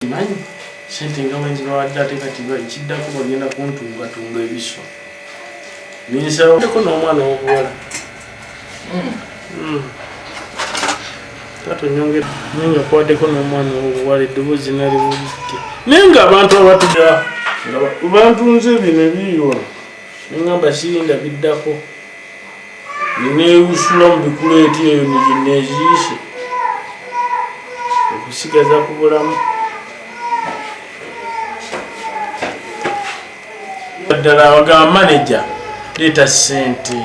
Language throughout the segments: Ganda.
okimanyi sente nga wenzibawadde ate kati kiddako bagenda kuntungatunga ebiso ninsabako n'omwana w'obuwala tato nyongera nga kwaddeko n'omwana w'obuwala eddoboozi naliwulidde naye ng'abantu abatudda nga bantunze bino ebiyiwa neŋŋamba sirinda biddako nineewusula mu bikuleeti eyo neziise okusigaza ku bulamu ddala abagamba maneja leeta ssente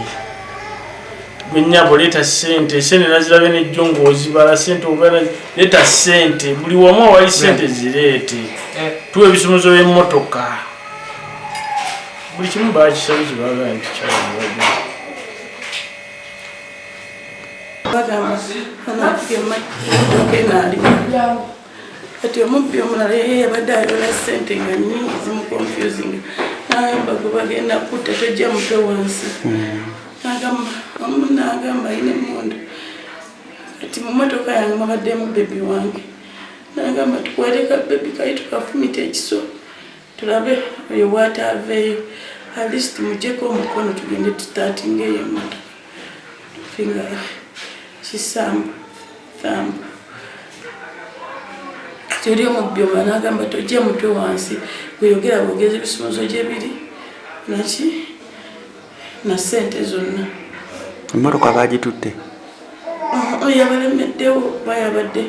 gwenyabo leeta ssente sente nazirabe nejjo ng'ozibala ssente oba leeta ssente buli wamu awali ssente zireete tuwa ebisomozo by'emmotoka buli kimu bakisabe kibaga nti kyalamuwaga bagamba anafugema kenali kati omubbi omulala yabadde ayola ssente nga nnyingi zimu confusing nagamba gwe bagenda kutta tojja mutwe wansi nagamba ayina emundu kati mu motoka yange mwabaddemu bebi wange nagamba tukwateka bebi kali tukafumita ekiso tulabe oyo bwataaveeyo alist mujjeko omukono tugende tutatinga eyo emotoka finga kisamba thamba teri omubbi omulala nagamba tojja mutwe wansi gweyogera bwogezi ebisomozo gye biri naki na ssente zonna emmotoka bagitutte yabalemeddewo bayabadde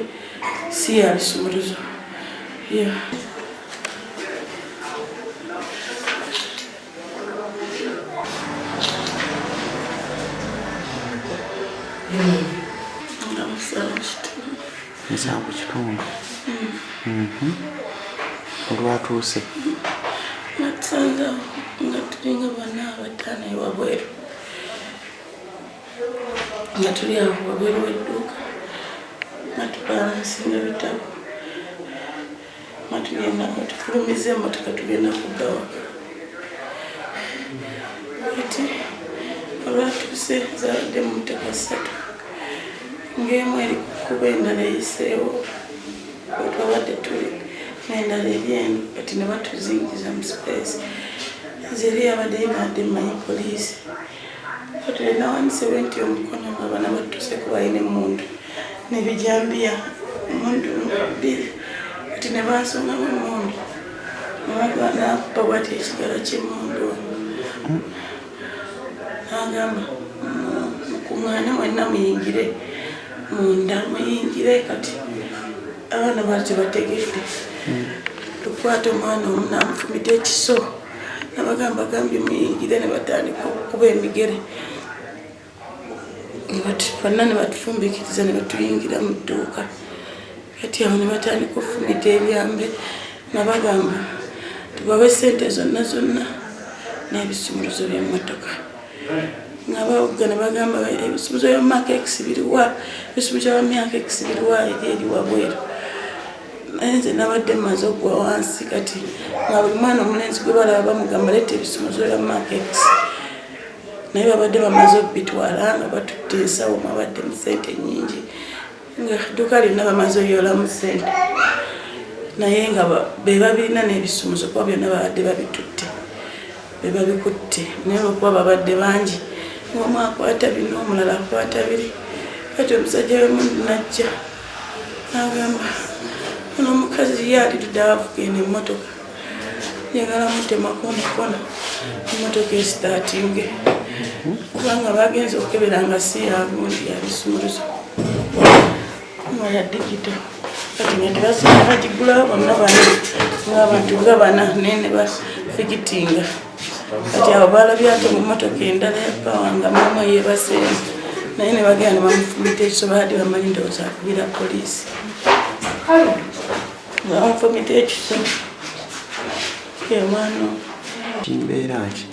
si ya bisumuluzo musanvu kitundu olwatuuse natusanga nga tulinga bana abataano ewabweru nga tuli awo wabweru w'edduuka matubalansinga bitabo matugenda nga tufulumiza emmotoka tugenda kugawaka ati olwatuuse zabadde mu motoka 3 ng'emu eri kukuba endala eyiseewo wetwabadde tuli n'endala eryenu kati ne batuzingiza mu space zeri yabadde yinadde mmanyi poliisi kati nawanisebwe nti omukono nga bana batuuse ku balina emundu n'ebijambiya emundu 2 kati ne bansongamu emundu nakuba bwati ekigalo ky'emundu nagamba mukuŋŋaane mwenna muyingire munda muyingire kati abaana baali tebategedde tukwate omwana omu namufumita ekiso nabagamba gambye muyingire ne batandika okukuba emigere bonna ne batufumbikiriza ne batuyingira mu dduuka kati abo ne batandika okufumita ebyambe nabagamba tubawe ssente zonna zonna n'ebisumuluzo by'emmotoka ngabawugga ne bagamba ebisumuluzo by'omumaka x biriwa ebisumuluzo by'omumaka x biriwa eri wabweru naye nze nabadde mmaze okugwa wansi kati nga buli mwana omulenzi gwe balaba bamugamba leeta ebisumuluzo by'omumaka x naye babadde bamaze okubitwala nga batutte ensawo mwabadde mu ssente nnyingi nga dduuka lyonna bamaze oyolamu ssente naye nga be babirina n'ebisumuluzo kuba byonna babadde babitutte be babikutte naye olwokuba babadde bangi ng'omu akwata bino omulala akwata biri kati omusajja w'emundu najja nagamba ono omukazi yaali tudde avuga eno emmotoka njagala mutemako omukono emmotoka esitaatinge kubanga bagenza okukebera nga si yagundi yabisumuluzo nga ya digito kati nga tebasinga bagigulawo bonna bana ng'abantu nga bana naye ne bafigitinga kati abo balabye ate mu mmotoka endala yapawanga mamu eyebasenze naye ne bagenda ne bamufumita ekiso baadde bamanyi ndowooza akubira poliisi nga bamufumita ekiso kemwana kimbeera ki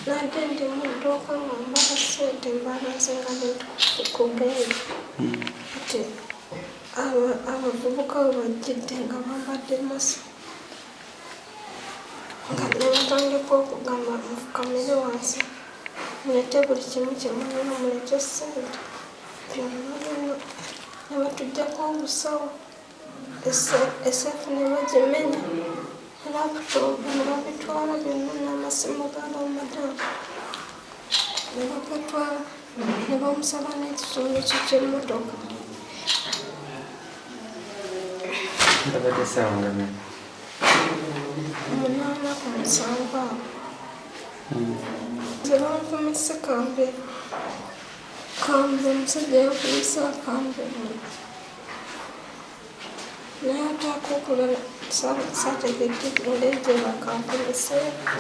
nadende muduuka nga mbala ssente mbalazenga nentukugenda ati abavubuka we bajjidde nga bambadde masa nga nebatandika okugamba mufukamire wansi mulete buli kimu kyemulina mulete ssente nebatuggyako obusawo esefu ne bagimenya laputopu ne babitwala byonna n'amasimu g'abamadamu ne bagatwala ne bamusaba n'ekisolo kye ky'emmotoka. Omunaana ku musanvu awo ze banfumise kambe omusajja yafumise akambe naye ataako okulala saategedde oleegye bakamfumiseeko.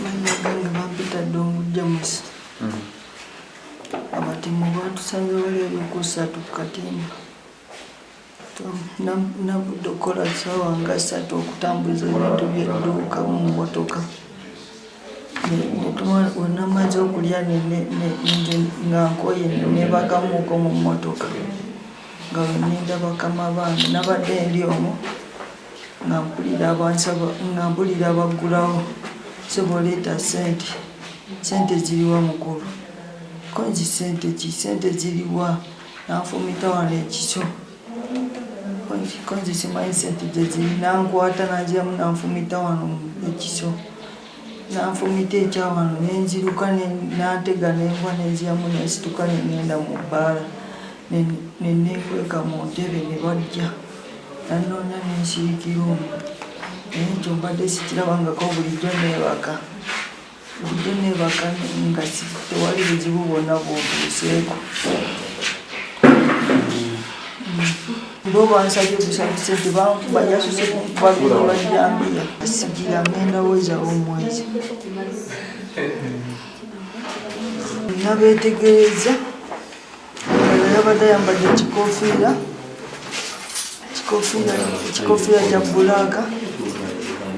Banyaga nga bampitadde omujjamusi abatemu batusanze wali ebikusatu ku katimba nabudde okukola ssaawa nga 3 okutambuza ebintu by'edduuka mu mmotoka wenamaze okulya nga nkoye nebagamuuko mu mmotoka nga weninda bakama bange nabadde ndi omwo nga mpulira abaggulawo seboleeta sente ziriwa mukulu konzi sente ziriwa nanfumita wano ekiso konzi simanyi sente gyeziri nankwata nanziramu nanfumita wano ekiso nanfumita ekyawano nenziruka nantega nenva nenziramu nensituka nengenda mu bbaala nenenkweka mu ntebe ne bajja nanoonya nensirikira omwo naye ekyo mbadde sikirabangako bulijjo nebaka nga tewali buzibu bwonna bwontuuseeko bo bansabye busabise tebajasuse kubagula ebijambiya sigira ngenda wezawo omwezi nabetegereza yabadde ayambadde ekikofiira kya bulaaka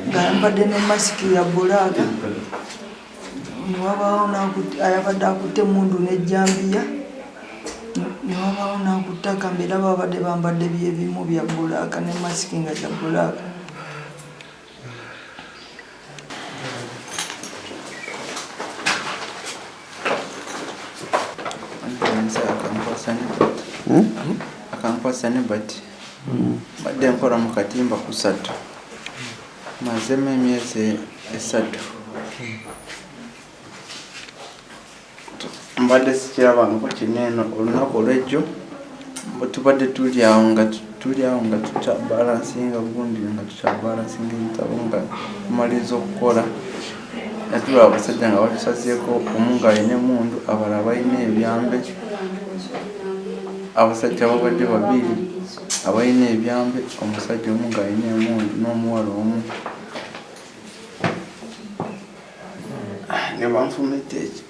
ngayambadde ne masiki ya bulaaka niwabaawo ayabadde akutte emundu n'ejjambiya niwabaawo nakutte akambe era babadde bambadde byebimu bya bulaaka ne masiki nga kya bulaaka. akankwasa ne bati badde nkola mu katimba ku 3 mazemu emyezi 3 mbadde sikirabangako kineeno olunaku olwejjo tubadde tulyawo nga tutabalansinga gundi nga tutabalansinga ebitabo nga tumaliriza okukola natulaba abasajja nga batusazeeko omu ng'alina emundu abalala balina ebyambe abasajja babadde 2 abalina ebyambe omusajja omu ng'alina emundu n'omuwala omu ne banfumita ekyo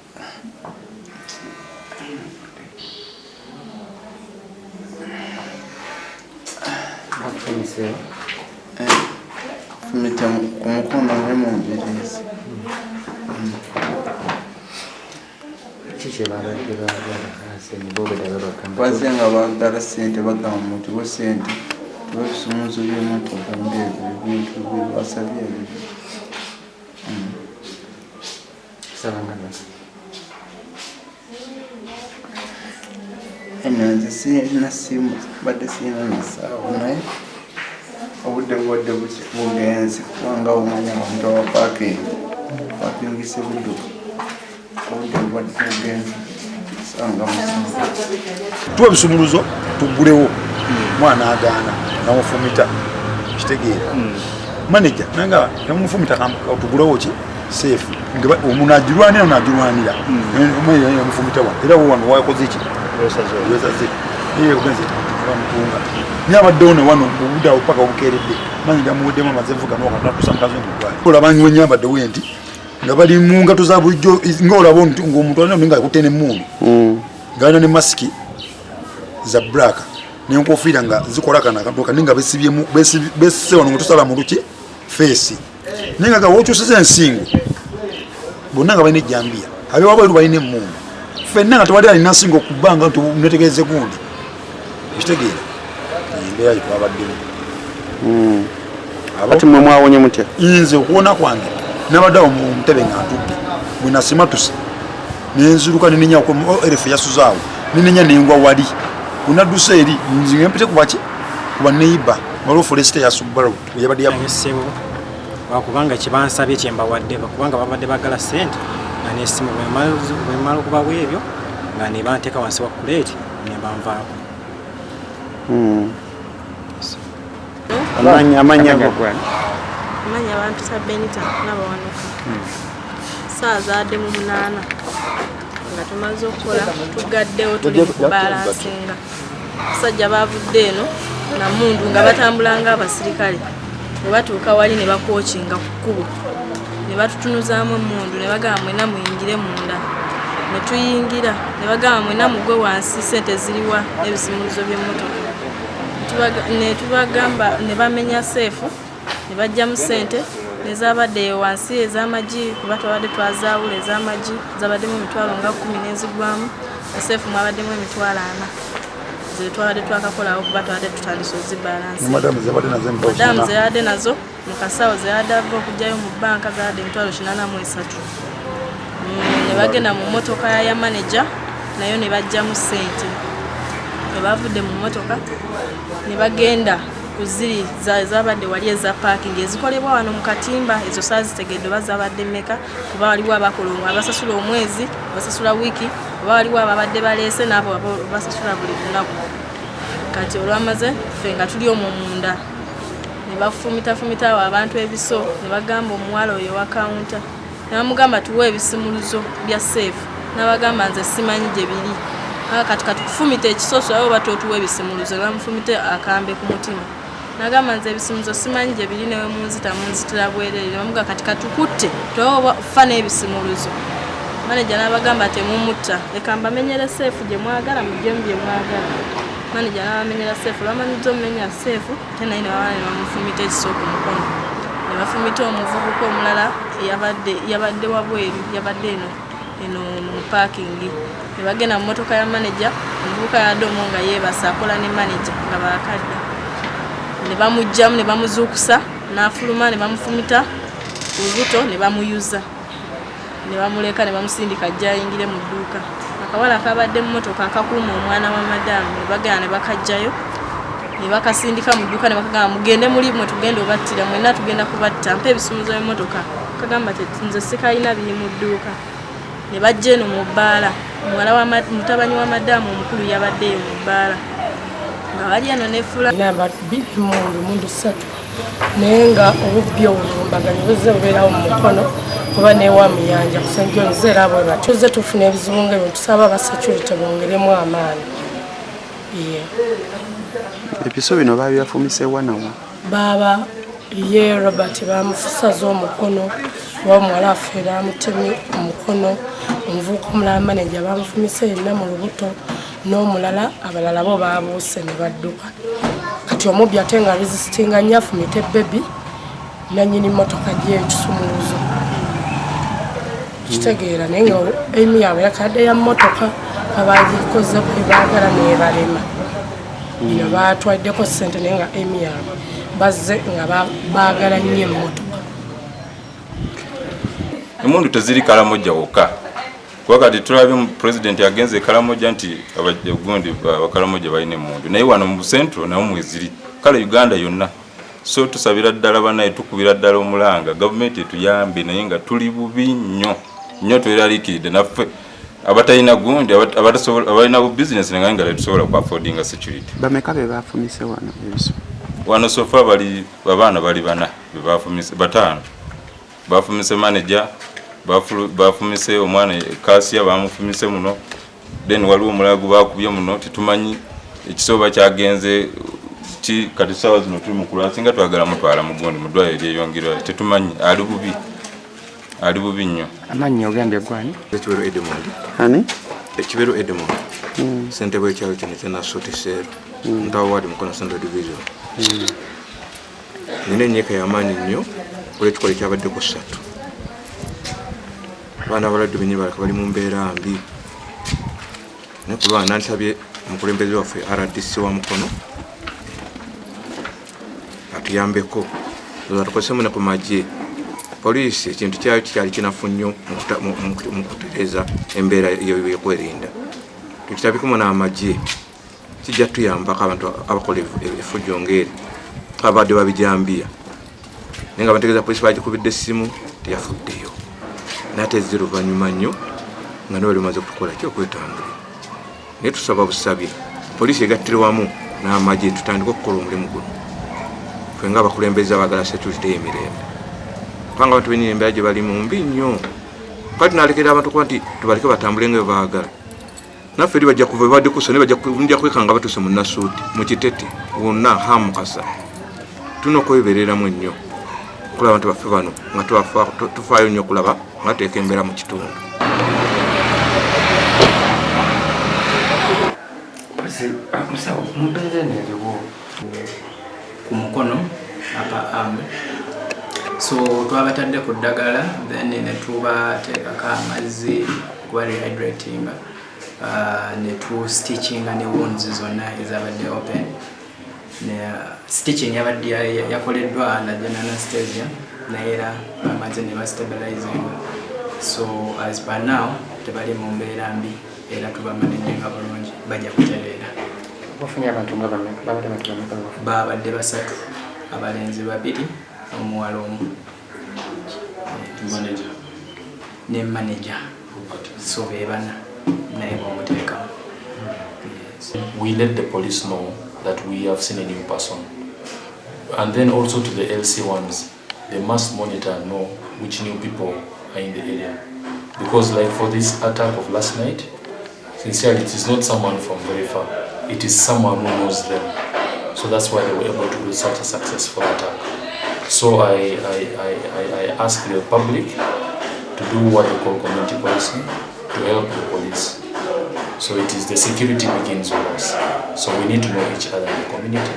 fumita ku mukono ne mu mbiriizi bazenga bagala sente bagamba muti bo sente tubabisumuzo by'emmotoka ndeebyo ebintu byebasabye ebyo enanze sirina simu badde sirina nasaawo naye obudde bubadde bugenzi kubanga omanya abantu abapakingisa ebidduka obudde bubadde bugenzi sanga musimu tuwa ebisumuluzo tugulewo mwana agaana namufumita kitegeera manager nanga namufumita tugulewo ki safe omuntu agirwanira nagirwanira namufumita wano era wano wakoze ki wesaze ogenze bamutunga nyabaddewo ne wano obudde paka obukeeredde manyi gamuweddemu amazevu ganokatusa mukazi omugwali olabanyi wenyambaddewo enti nga bali mu ngato za bulijjo ngaolaba ngaomuntu alina nga akutte n'emmundu ng'alina ne masiki za black n'enkofiira nga zikola kana akantu kanne nga besibyemu besise wano nga tusala mu luki feesi naye nga wokyusiza ensingo bonna nga balina ejjambiya abewabweru balina emmundu ffenna nga tewali alina nsingo okubbanga nti netegereze gundi ekitegeera embeera gyetwabaddemu ati mwe mwawonye mutya nze okuwona kwange nabadde mu ntebe nga ntudde bwe nasima tusi nenziruka nenenya ko erefu yasuzaawo nenenya nengwa wali unadduse eri nzinga mpite kuba neiba waliwo forest yasubbalu yabadde yamesebo wakubanga kibansabye kyembawadde bakubanga babadde bagala sente nga nesimu bwemala okubawa ebyo nga nebanteeka wansi wa kuleeti nembanvaako. Amanya gogwana amanya abantu Benita n'abawanuka saa zaadde mu 8 nga tumaze okukola tugaddewo tuli kubalansinga abasajja bavudde eno na mundu nga batambula nga abasirikale ne batuuka wali ne bakookinga ku kkubo ne batutunuzaamu emundu ne bagamba mwena muyingire munda ne tuyingira ne bagamba mwena mugwe wansi sente ziriwa n'ebisimulizo by'emmotoka ne tubagamba ne bamenya seefu ne bajjamu sente nezabadde wansi ez'amagi kuba twabadde twazaawula ez'amagi zabaddemu emitwalo nga 10 n'ezigwamu seefu mwabaddemu emitwalo 4 ze twabadde twakakolawo kuba twabadde tutandise ozibalansi. Madamu zeyadde nazo mu kasawo zeyadde ava okugyayo mu banka zayadde emitwalo 83 ne bagenda mu mmotoka ya manager nayo ne bajjamu sente ne bavudde mu mmotoka ne bagenda kuziri zabadde wali eza parking ezikolebwa wano mu katimba ezo saa zitegedde bazabadde meka kuba waliwo abakolongo abasasula omwezi basasula wiki kuba waliwo ababadde baleese n'abo basasula buli lunaku kati olwamaze ffe nga tuli omwo munda ne bafumita awo abantu ebiso ne bagamba omuwala oyo wa kawunta ne bamugamba tuwe ebisimuluzo bya seefu n'abagamba nze simanyi gye biri kati kufumita ekisoso abo batotuwa ebisimuluzo ne bamufumite akambe ku mutima nagamba nze ebisimulizo simanyi gye biri newe munzitira bwerere bamuga kati katukutte tofa n'ebisimuluzo maneja n'abagamba temumutta leka mbamenyere seefu gye mwagala mujjemu bye mwagala maneja n'abamenyera seefu lwamanyiza omumenya seefu te naye ne bamufumita ekiso ku mukono ne bafumita omuvubuka omulala yabadde wabweru yabadde eno mu parkingi ne bagenda mu mmotoka ya maneja omuvubuka yadde omwo nga yeebasa akola ne maneja nga baakadde ne bamujjamu ne bamuzuukusa n'afuluma ne bamufumita olubuto ne bamuyuza ne bamuleka ne bamusindika ajja ayingire mu dduuka akawala akabadde mu mmotoka akakuuma omwana wa madamu ne bagenda ne bakajjayo ne bakasindika mu dduuka ne bakagamba mugende muli mwe tugenda obattira mwenna tugenda kubatta mpa ebisumuzo by'emmotoka kagamba nze sikalina biri mu dduuka ne bajja eno mu bbaala muwala wa mutabanyi wa madamu omukulu yabadde eyo mu bbaala nga bali eno nefula namba 3 naye nga obubbi obulumbaganyi buzze bubeerawo mu mukono kuba newa muyanja kusenjonze era bwe batuze tufuna ebizibu ng'ebyo tusaba abasecurity bongeremu amaanyi. Ebiso bino babyafumisewa nawo baba ye Robert bamufusaza omukono omuwala afeera amutemye omukono omuvubuka omulala manager bamufumise yenna mu lubuto n'omulala abalala bo baabuuse ne badduka kati omubbi ate nga resistinga nnyo afumite bebi nannyini mmotoka gy'ekisumuluzo kitegeera naye nga emu yaabwe yakadde ya mmotoka abagikoze kwe baagala nebalema bino batwaddeko ssente naye nga emu yaabwe bazze nga baagala nnyo emmotoka. Emundu teziri Karamoja wokka kuba kati tulabye president yagenze Karamoja nti abagundi Karamoja balina emundu naye wano mu centro nawo mweziri kale Uganda yonna so tusabira ddala banaye tukubira ddala omulanga gavumenti etuyambe naye nga tuli bubi nnyo tweralikidde naffe abatalina gundi abalina business nga tetusobola ku affordinga security. Bameka be bafumise wano ebiso wano sofa bali babana bali bana bebafumise batano bafumise manager bafumise omwana Kasia bamufumise muno then waliwo omulago bakubye muno titumanyi ekisoba kyagenze ti kati sawa zino tuli mukula singa twagala mutwala mugondi mudwa eryeyongirwa tetumanyi ali bubi nnyo. Amanyi ogambye gwani Ekibero Edmond hani Ekibero Edmond sente bwe kyawo kino kyena sotisero ntawo wadi mukono Central Division nine nyeka y'amaanyi nnyo olw'ekikolo kyabadde ku 3 abaana abaladde bennyini bali mu mbeera mbi naye ku lwana nansabye omukulembeze waffe RDC wa mukono atuyambeko tukozesemu ne ku magye poliisi ekintu kyali kinafu nnyo mu kutereeza embeera y'okwerinda. Tukitabikemu n'amagye kijja tuyambako abantu abakola effujjo ng'eri abadde babijambiya naye nga bategeeza poliisi bagikubidde essimu teyafuddeyo naate ezze luvannyuma nnyo nga ne bali bamaze kutukola kyokwetambulira. Naye tusaba busabye poliisi egattire wamu n'amagye tutandika okukola omulimu guno ffe nga abakulembeze abaagala security y'emirembe kubanga abantu benyini embeera gye bali mumbi nnyo. Kati nalekera abantu kuba nti tubaleke batambule nga bwe baagala naffe eri bajja kuva badikuso ne bajja kwekanga batuuse mu nasuuti mu kitete wonna hamukasa tulina okwebereramu ennyo okulaba abantu baffe bano nga tufaayo nnyo okulaba nga tuteeka embeera mu kitundu. ku mukono apa so twabatadde ku ddagala then ne tubateekako amazzi kuba rehydrating ne tu stitching ne wounds zonna ezabadde open ne stitching yabadde yakoleddwa na general anesthesia naye era bamaze ne bastabilizing so as per now tebali mu mbeera mbi era tubamanaginga bulungi bajja kutereera. Babadde basatu abalenzi 2 omuwala omu ne manager so be bana naye bamuteekamu. We let the police know that we have seen a new person, and then also to the LC ones, they must monitor and know which new people are in the area, because like for this attack of last night, sincerely it is not someone from very far, it is someone who knows them, so that's why they were able to do such a successful attack. So I ask the public to do what they call community policing, to help the police. So it is the security begins with us. So we need to know each other in the community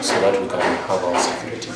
so that we can have our security.